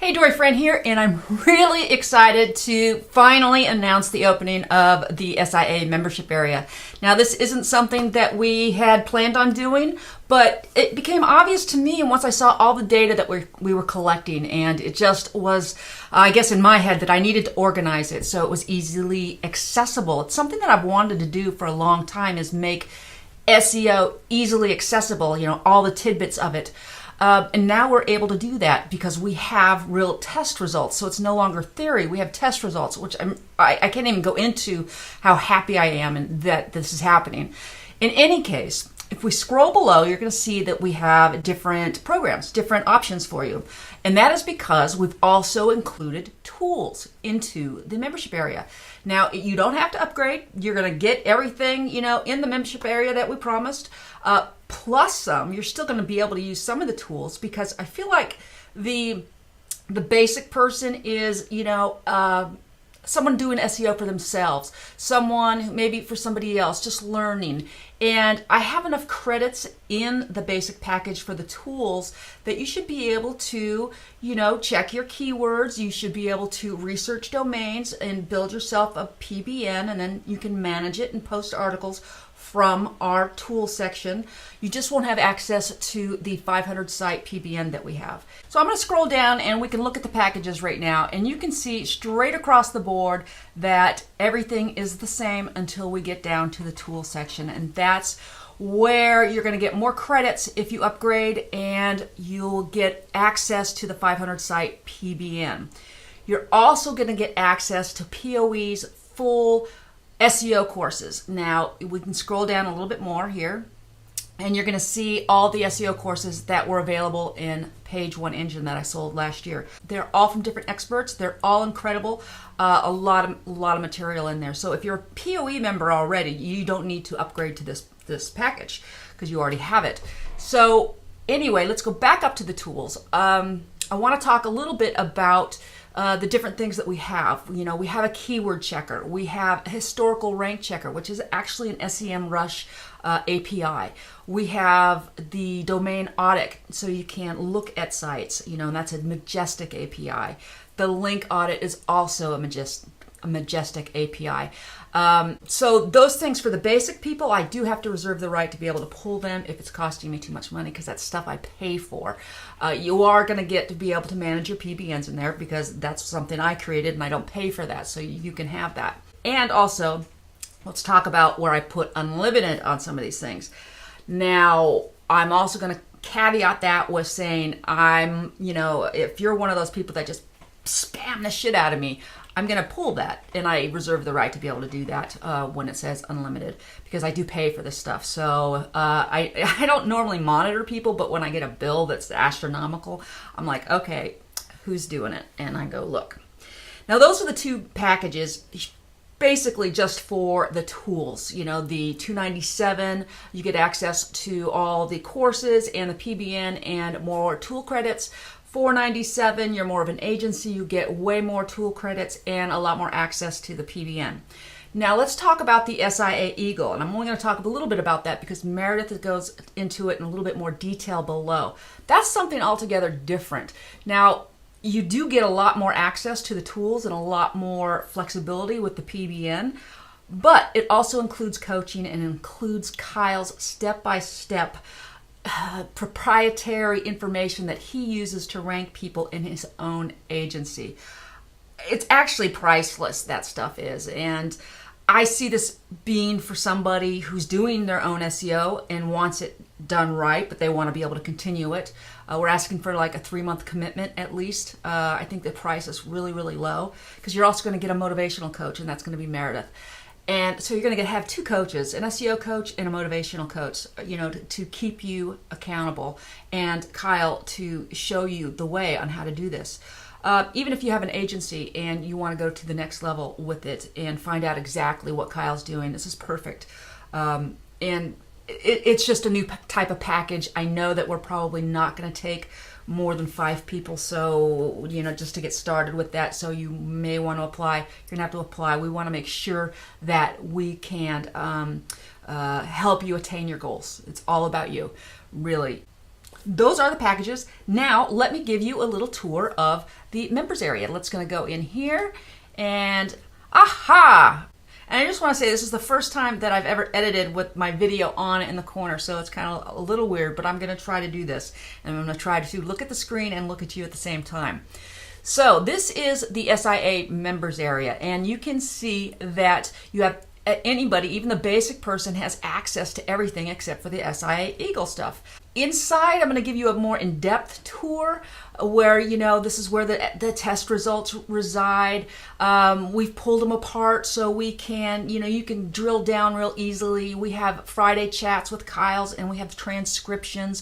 Hey, Dory Friend here, and I'm really excited to finally announce the opening of the SIA membership area. Now, this isn't something that we had planned on doing, but it became obvious to me once I saw all the data that we were collecting, and it just was, I guess in my head, that I needed to organize it so it was easily accessible. It's something that I've wanted to do for a long time, is make SEO easily accessible, all the tidbits of it. And now we're able to do that because we have real test results. So it's no longer theory. We have test results, which I can't even go into how happy I am and that this is happening. In any case, if we scroll below, you're going to see that we have different programs, different options for you. And that is because we've also included tools into the membership area. Now, you don't have to upgrade. You're going to get everything, in the membership area that we promised. Plus some. You're still going to be able to use some of the tools, because I feel like the basic person is, someone doing SEO for themselves, someone who maybe for somebody else, just learning. And I have enough credits in the basic package for the tools that you should be able to, check your keywords. You should be able to research domains and build yourself a PBN, and then you can manage it and post articles from our tool section. You just won't have access to the 500 site PBN that we have. So I'm going to scroll down and we can look at the packages right now, and you can see straight across the board that everything is the same until we get down to the tool section, and that's where you're going to get more credits if you upgrade, and you'll get access to the 500 site PBN. You're also going to get access to POE's full SEO courses. Now, we can scroll down a little bit more here, and you're going to see all the SEO courses that were available in Page One Engine that I sold last year. They're all from different experts. They're all incredible. A lot of material in there. So if you're a POE member already, you don't need to upgrade to this package because you already have it. So anyway, let's go back up to the tools. I want to talk a little bit about the different things that we have. We have a keyword checker. We have a historical rank checker, which is actually an SEMrush API. We have the domain audit, so you can look at sites, and that's a Majestic API. The link audit is also a Majestic API. So those things for the basic people, I do have to reserve the right to be able to pull them if it's costing me too much money, because that's stuff I pay for. You are going to get to be able to manage your PBNs in there, because that's something I created and I don't pay for that, so you can have that. And also, let's talk about where I put unlimited on some of these things. Now, I'm also going to caveat that with saying if you're one of those people that just spam the shit out of me, I'm going to pull that, and I reserve the right to be able to do that when it says unlimited, because I do pay for this stuff. So I don't normally monitor people, but when I get a bill that's astronomical, I'm like, okay, who's doing it? And I go look. Now, those are the two packages, basically just for the tools. The $297, you get access to all the courses and the PBN and more tool credits. $497, you're more of an agency, you get way more tool credits and a lot more access to the PBN. Now let's talk about the SIA Eagle, and I'm only going to talk a little bit about that because Meredith goes into it in a little bit more detail below. That's something altogether different. Now, you do get a lot more access to the tools and a lot more flexibility with the PBN, but it also includes coaching and includes Kyle's step-by-step proprietary information that he uses to rank people in his own agency. It's actually priceless, that stuff is. And I see this being for somebody who's doing their own SEO and wants it done right, but they want to be able to continue it. We're asking for like a 3-month commitment at least. I think the price is really, really low, because you're also going to get a motivational coach, and that's going to be Meredith. And so you're going to have two coaches, an SEO coach and a motivational coach, to keep you accountable, and Kyle to show you the way on how to do this. Even if you have an agency and you want to go to the next level with it and find out exactly what Kyle's doing, this is perfect. And it's just a new type of package. I know that we're probably not going to take more than 5 people, so just to get started with that, so you may want to apply. You're gonna have to apply. We want to make sure that we can help you attain your goals. It's all about you, really. those are the packages. Now, let me give you a little tour of the members area. Let's gonna go in here and aha! And I just want to say this is the first time that I've ever edited with my video on in the corner, so it's kind of a little weird, but I'm going to try to do this. And I'm going to try to look at the screen and look at you at the same time. So this is the SIA members area, and you can see that you have anybody, even the basic person, has access to everything except for the SIA Eagle stuff. Inside, I'm going to give you a more in-depth tour where, you know, this is where the test results reside. We've pulled them apart so we can, you know, you can drill down real easily. We have Friday chats with Kyle's, and we have transcriptions.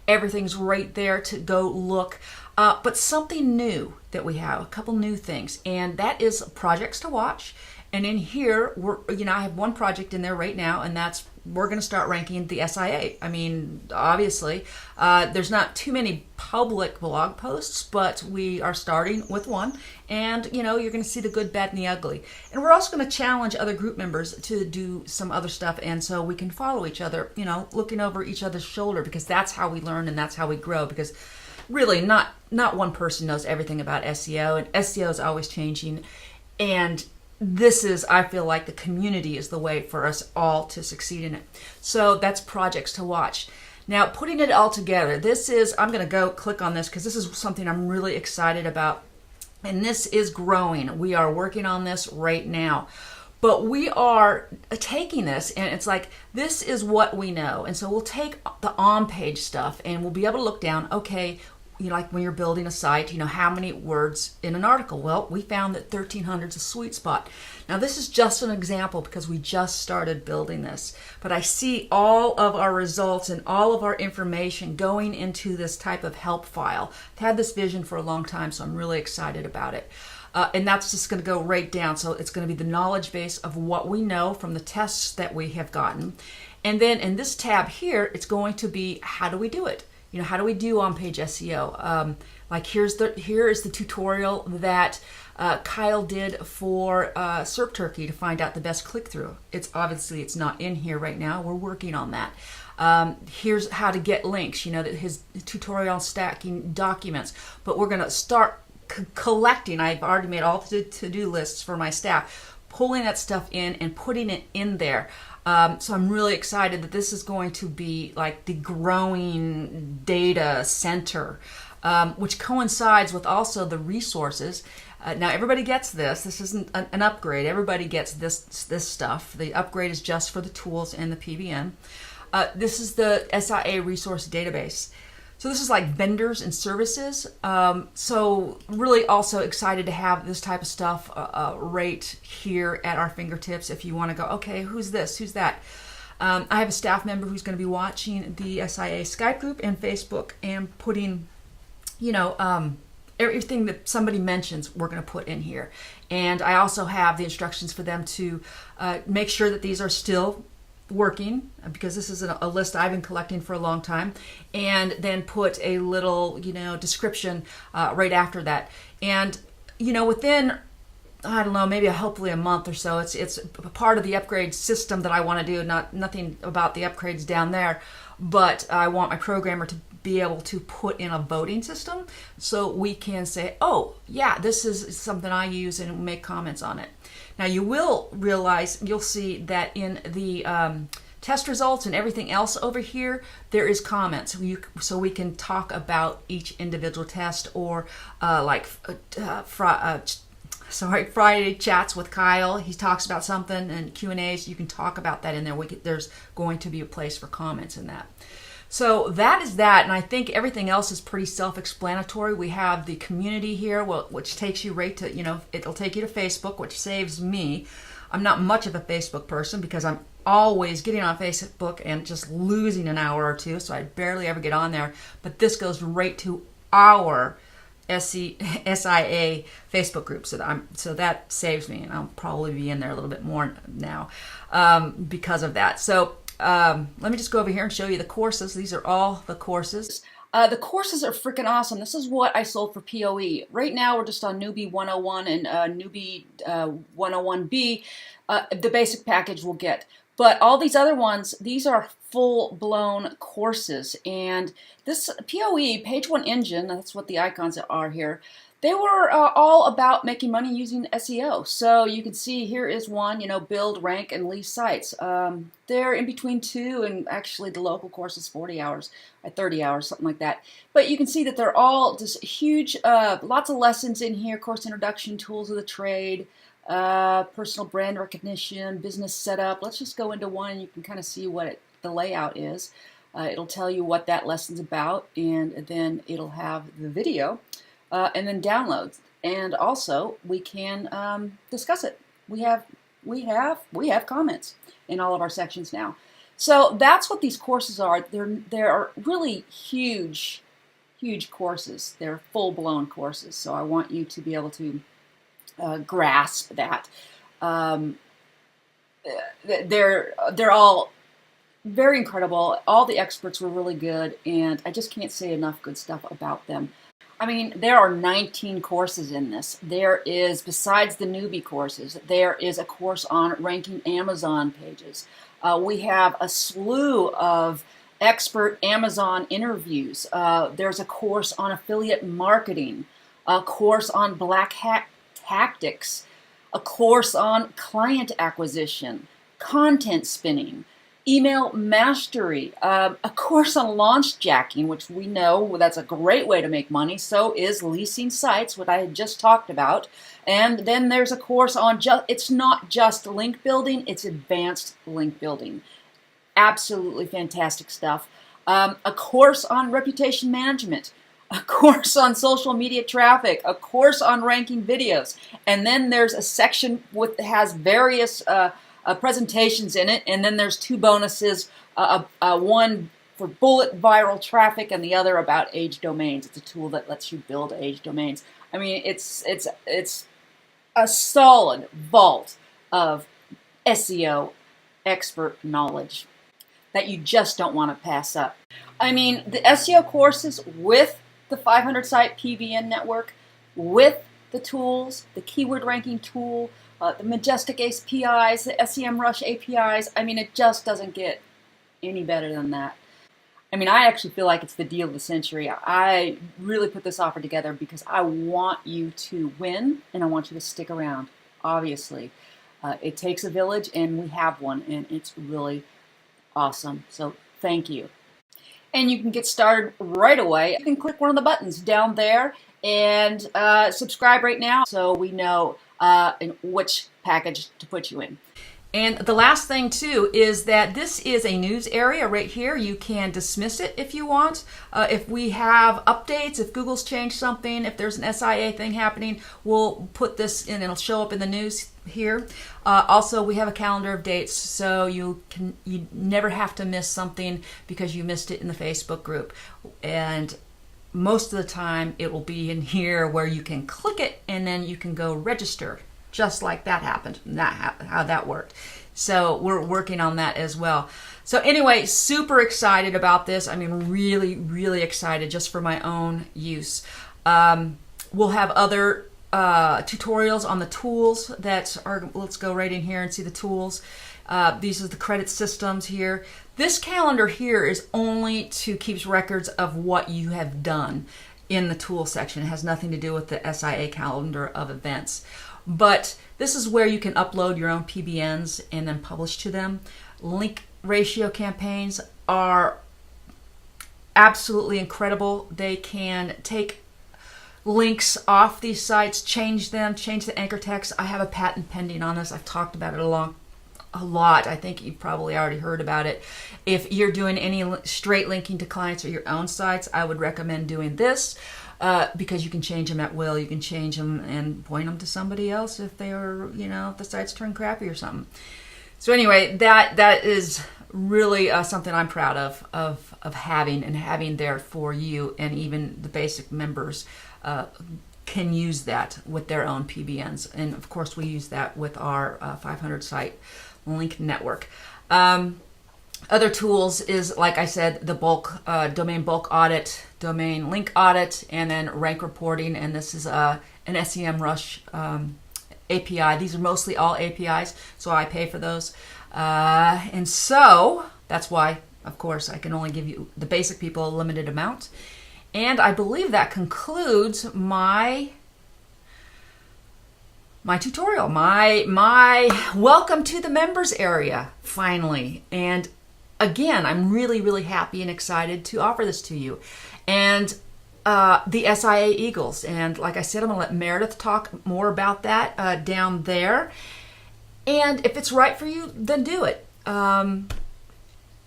Everything's right there to go look. But something new that we have, a couple new things, and that is projects to watch. And in here, I have one project in there right now, and that's we're going to start ranking the SIA. I mean, obviously, there's not too many public blog posts, but we are starting with one. And, you know, you're going to see the good, bad, and the ugly. And we're also going to challenge other group members to do some other stuff, and so we can follow each other, you know, looking over each other's shoulder, because that's how we learn and that's how we grow. Because really, not one person knows everything about SEO, and SEO is always changing. And this is, I feel like the community is the way for us all to succeed in it. So that's projects to watch. Now, putting it all together, I'm going to go click on this because this is something I'm really excited about. And this is growing. We are working on this right now. But we are taking this, and it's like, this is what we know. And so we'll take the on-page stuff, and we'll be able to look down, okay, you know, like when you're building a site, you know, how many words in an article? Well, we found that 1,300 is a sweet spot. Now, this is just an example because we just started building this. But I see all of our results and all of our information going into this type of help file. I've had this vision for a long time, so I'm really excited about it. And that's just going to go right down. So it's going to be the knowledge base of what we know from the tests that we have gotten. And then in this tab here, it's going to be, how do we do it? You know, how do we do on-page SEO? Like here is the tutorial that Kyle did for SERP Turkey to find out the best click-through. It's not in here right now. We're working on that. Here's how to get links. You know, his tutorial on stacking documents. But we're going to start collecting. I've already made all the to-do lists for my staff, pulling that stuff in and putting it in there. So I'm really excited that this is going to be like the growing data center, which coincides with also the resources. Now everybody gets this. This isn't an upgrade. Everybody gets this stuff. The upgrade is just for the tools and the PBM. This is the SIA resource database. So this is like vendors and services. So really also excited to have this type of stuff right here at our fingertips. If you want to go, okay, who's this? Who's that? I have a staff member who's going to be watching the SIA Skype group and Facebook and putting, you know, everything that somebody mentions, we're going to put in here. And I also have the instructions for them to make sure that these are still working, because this is a list I've been collecting for a long time, and then put a little, you know, description right after that. And, you know, within, I don't know, maybe hopefully a month or so, it's a part of the upgrade system that I want to do. Nothing about the upgrades down there, but I want my programmer to be able to put in a voting system so we can say, oh yeah, this is something I use, and make comments on it. Now you will realize, you'll see that in the test results and everything else over here, there is comments. So we can talk about each individual test, or Friday chats with Kyle. He talks about something, and Q&As, you can talk about that in there. There's going to be a place for comments in that. So that is that, and I think everything else is pretty self-explanatory. We have the community here, which takes you right to, you know, it'll take you to Facebook, which saves me. I'm not much of a Facebook person because I'm always getting on Facebook and just losing an hour or two, so I barely ever get on there. But this goes right to our SIA Facebook group, so that saves me, and I'll probably be in there a little bit more now because of that. So let me just go over here and show you the courses. These are all the courses. The courses are freaking awesome. This is what I sold for POE. Right now we're just on Newbie 101 and Newbie 101B. The basic package we'll get. But all these other ones, these are full-blown courses. And this POE, Page One Engine, that's what the icons are here, they were all about making money using SEO. So you can see here is one, build, rank, and lease sites. They're in between 2 and actually the local course is 40 hours, 30 hours, something like that. But you can see that they're all just huge, lots of lessons in here, course introduction, tools of the trade, personal brand recognition, business setup. Let's just go into one and you can kind of see what the layout is. It'll tell you what that lesson's about, and then it'll have the video. And then downloads, and also we can discuss it. We have comments in all of our sections now. So that's what these courses are. They're really huge courses. They're full-blown courses. So I want you to be able to grasp that. They're all very incredible. All the experts were really good, and I just can't say enough good stuff about them. I mean, there are 19 courses in this. There is, besides the newbie courses, there is a course on ranking Amazon pages. We have a slew of expert Amazon interviews. There's a course on affiliate marketing, a course on black hat tactics, a course on client acquisition, content spinning, email mastery, a course on launch jacking, which we know that's a great way to make money. So is leasing sites, what I had just talked about. And then there's a course on it's not just link building, it's advanced link building. Absolutely fantastic stuff. A course on reputation management, a course on social media traffic, a course on ranking videos. And then there's a section has various presentations in it, and then there's 2 bonuses, one for bullet viral traffic and the other about age domains. It's a tool that lets you build age domains. I mean, it's a solid vault of SEO expert knowledge that you just don't want to pass up. I mean, the SEO courses with the 500 site PBN network, with the tools, the keyword ranking tool, the Majestic APIs, the SEMrush APIs. I mean, it just doesn't get any better than that. I mean, I actually feel like it's the deal of the century. I really put this offer together because I want you to win and I want you to stick around, obviously. It takes a village, and we have one, and it's really awesome. So thank you. And you can get started right away. You can click one of the buttons down there and subscribe right now so we know in which package to put you in. And the last thing too is that this is a news area right here. You can dismiss it if you want. If we have updates, if Google's changed something, if there's an SIA thing happening, we'll put this in and it'll show up in the news here. Also, we have a calendar of dates, so you never have to miss something because you missed it in the Facebook group. And most of the time it will be in here where you can click it and then you can go register, just like that happened, how that worked. So we're working on that as well. So anyway, super excited about this. I mean, really, really excited just for my own use. We'll have other tutorials on the tools that are, let's go right in here and see the tools. These are the credit systems here. This calendar here is only to keep records of what you have done in the tool section. It has nothing to do with the SIA calendar of events. But this is where you can upload your own PBNs and then publish to them. Link ratio campaigns are absolutely incredible. They can take links off these sites, change them, change the anchor text. I have a patent pending on this. I've talked about it a lot. I think you've probably already heard about it. If you're doing any straight linking to clients or your own sites, I would recommend doing this because you can change them at will. You can change them and point them to somebody else if they are, if the sites turn crappy or something. So anyway, that is really something I'm proud of having there for you, and even the basic members can use that with their own PBNs. And of course, we use that with our 500 site link network. Other tools is, like I said, the domain bulk audit, domain link audit, and then rank reporting. And this is an SEMrush API. These are mostly all APIs, so I pay for those. And so that's why, of course, I can only give you the basic people a limited amount. And I believe that concludes my tutorial, my welcome to the members area, finally. And again, I'm really, really happy and excited to offer this to you. And the SIA Eagles. And like I said, I'm going to let Meredith talk more about that down there. And if it's right for you, then do it. And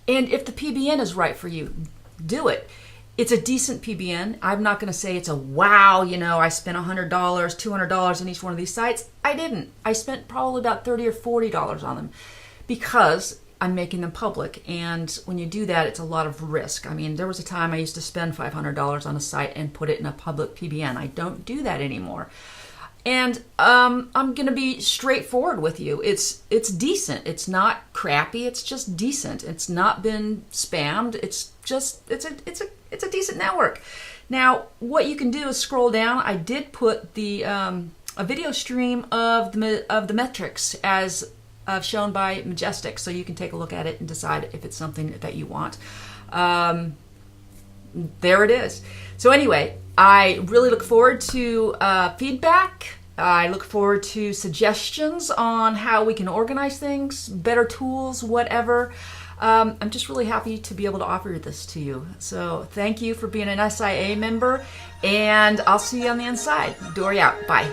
if the PBN is right for you, do it. It's a decent PBN. I'm not going to say it's a wow, I spent $100, $200 on each one of these sites. I didn't. I spent probably about $30 or $40 on them because I'm making them public. And when you do that, it's a lot of risk. I mean, there was a time I used to spend $500 on a site and put it in a public PBN. I don't do that anymore. And I'm going to be straightforward with you. It's decent. It's not crappy. It's just decent. It's not been spammed. It's a decent network. Now, what you can do is scroll down. I did put the a video stream of the metrics as shown by Majestic, so you can take a look at it and decide if it's something that you want. There it is. So anyway, I really look forward to feedback. I look forward to suggestions on how we can organize things, better tools, whatever. I'm just really happy to be able to offer this to you. So thank you for being an SIA member, and I'll see you on the inside. Dory out. Bye.